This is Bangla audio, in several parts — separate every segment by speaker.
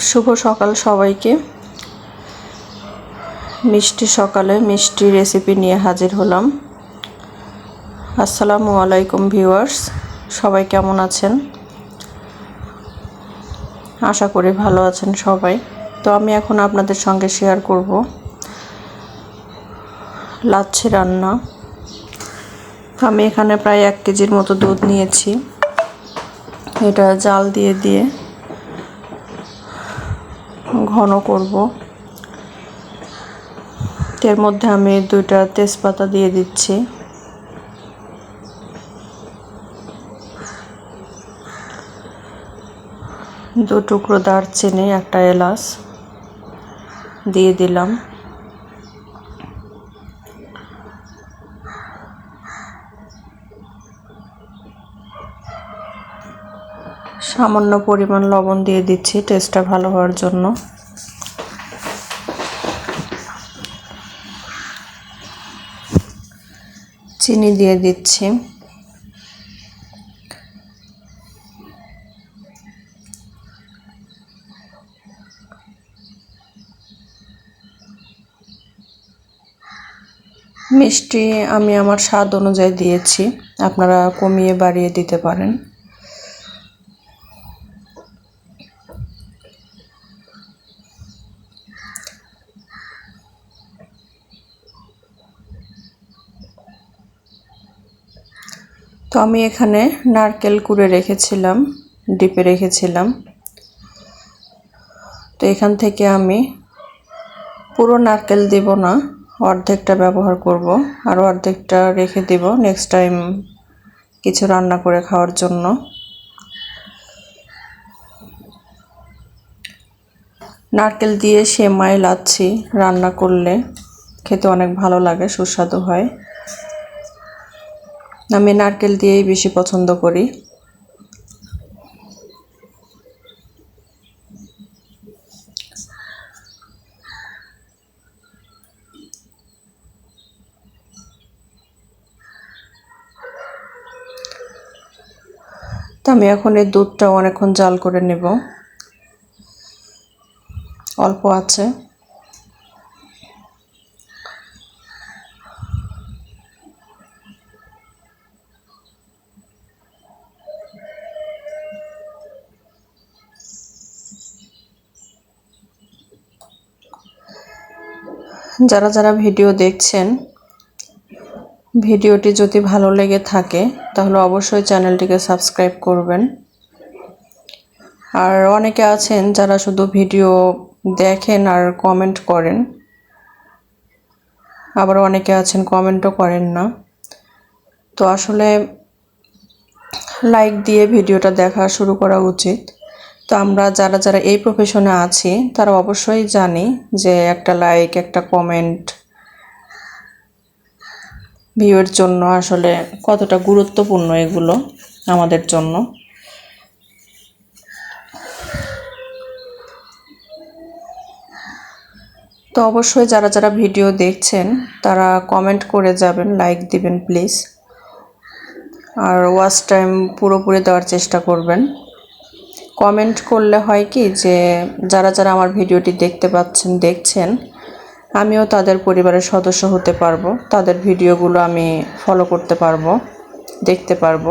Speaker 1: শুভ সকাল সবাইকে। মিষ্টি সকালে মিষ্টি রেসিপি নিয়ে হাজির হলাম। আসসালামু আলাইকুম ভিউয়ার্স, সবাই কেমন আছেন? আশা করি ভালো আছেন সবাই। তো আমি এখন আপনাদের সঙ্গে শেয়ার করব লাচ্ছি রান্না। আমি এখানে প্রায় 1 কেজির মতো দুধ নিয়েছি। এটা জাল দিয়ে দিয়ে ঘন করব। এর মধ্যে আমি 2টা তেজপাতা দিয়ে দিচ্ছি। দু টুকরো দারচিনি, একটা এলাচ দিয়ে দিলাম। সামান্য পরিমাণ লবণ দিয়ে দিচ্ছি টেস্টটা ভালো হওয়ার জন্য। চিনি দিয়ে দিচ্ছি। মিষ্টি আমি আমার স্বাদ অনুযায়ী দিয়েছি, আপনারা কমিয়ে বাড়িয়ে দিতে পারেন। তো আমি এখানে নারকেল কুড়ে রেখেছিলাম, ডিপে রেখেছিলাম। তো এখান থেকে আমি পুরো নারকেল দেব না, অর্ধেকটা ব্যবহার করব, আর অর্ধেকটা রেখে দেব নেক্সট টাইম কিছু রান্না করে খাওয়ার জন্য। নারকেল দিয়ে সেমাই লাচ্ছি রান্না করলে খেতে অনেক ভালো লাগে, সুস্বাদু হয়। আমি নারকেল দিয়েই বেশি পছন্দ করি। তো আমি এখন এই দুধটা অনেকক্ষণ জাল করে নেব, অল্প আছে। যারা যারা ভিডিও দেখছেন, ভিডিওটি যদি ভালো লেগে থাকে তাহলে অবশ্যই চ্যানেলটিকে সাবস্ক্রাইব করবেন। আর অনেকে আছেন যারা শুধু ভিডিও দেখেন আর কমেন্ট করেন, আবার অনেকে আছেন কমেন্টও করেন না। তো আসলে লাইক দিয়ে ভিডিওটা দেখা শুরু করা উচিত। তো আমরা যারা যারা এই প্রফেশনে আছি তারা অবশ্যই জানি যে একটা লাইক, একটা কমেন্ট ভিউয়ের জন্য আসলে কতটা গুরুত্বপূর্ণ এগুলো আমাদের জন্য। তো অবশ্যই যারা যারা ভিডিও দেখছেন তারা কমেন্ট করে যাবেন, লাইক দিবেন প্লিজ। আর ওয়াচ টাইম পুরোপুরি দেওয়ার চেষ্টা করবেন। কমেন্ট করলে হয় কি যে যারা যারা আমার ভিডিওটি দেখছেন আমিও তাদের পরিবারের সদস্য হতে পারবো, তাদের ভিডিওগুলো আমি ফলো করতে পারবো, দেখতে পারবো।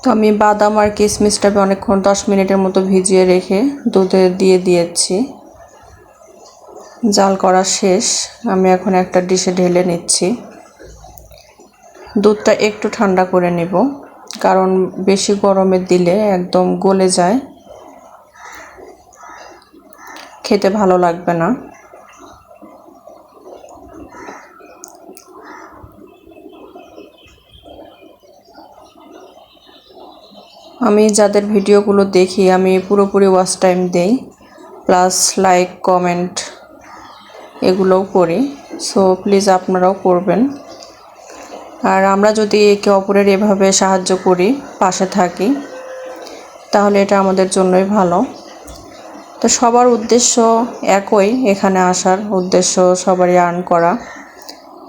Speaker 1: তো আমি বাদাম আর কিশমিশটাকে অনেকক্ষণ 10 মিনিটের মতো ভিজিয়ে রেখে দুধে দিয়ে দিয়েছি। জাল করা শেষ, আমি এখন একটা ডিশে ঢেলে নিচ্ছি। দুধটা একটু ঠান্ডা করে নেব, কারণ বেশি গরমে দিলে একদম গলে যায়, খেতে ভালো লাগবে না। আমি যাদের ভিডিওগুলো দেখি আমি পুরোপুরি ওয়াচ টাইম দেই, প্লাস লাইক কমেন্ট এগুলোও করি। সো প্লিজ আপনারাও করবেন। আর আমরা যদি একে অপরের এভাবে সাহায্য করি, পাশে থাকি, তাহলে এটা আমাদের জন্যই ভালো। তো সবার উদ্দেশ্য একই, এখানে আসার উদ্দেশ্য সবারই আর্ন করা।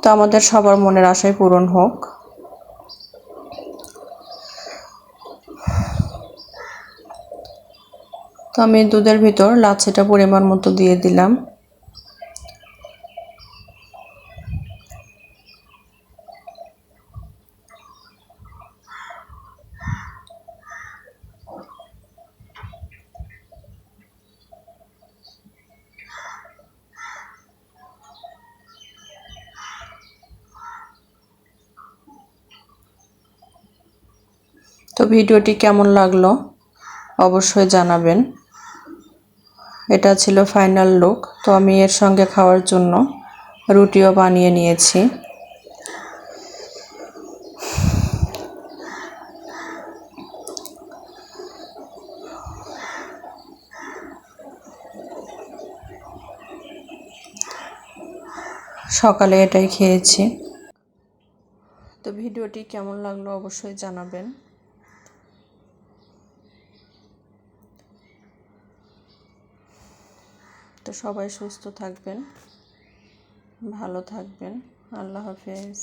Speaker 1: তো আমাদের সবার মনের আশাই পূরণ হোক। তো আমি দুধের ভিতর লাচ্ছিটা পরিমাণ মতো দিয়ে দিলাম। তো ভিডিওটি কেমন লাগলো অবশ্যই জানাবেন। এটা ছিল ফাইনাল লুক। তো আমি এর সঙ্গে খাওয়ার জন্য রুটিও বানিয়ে নিয়েছি। সকালে এটাই খেয়েছি। তো ভিডিওটি কেমন লাগলো অবশ্যই জানাবেন। তো সবাই সুস্থ থাকবেন, ভালো থাকবেন। আল্লাহ হাফেজ।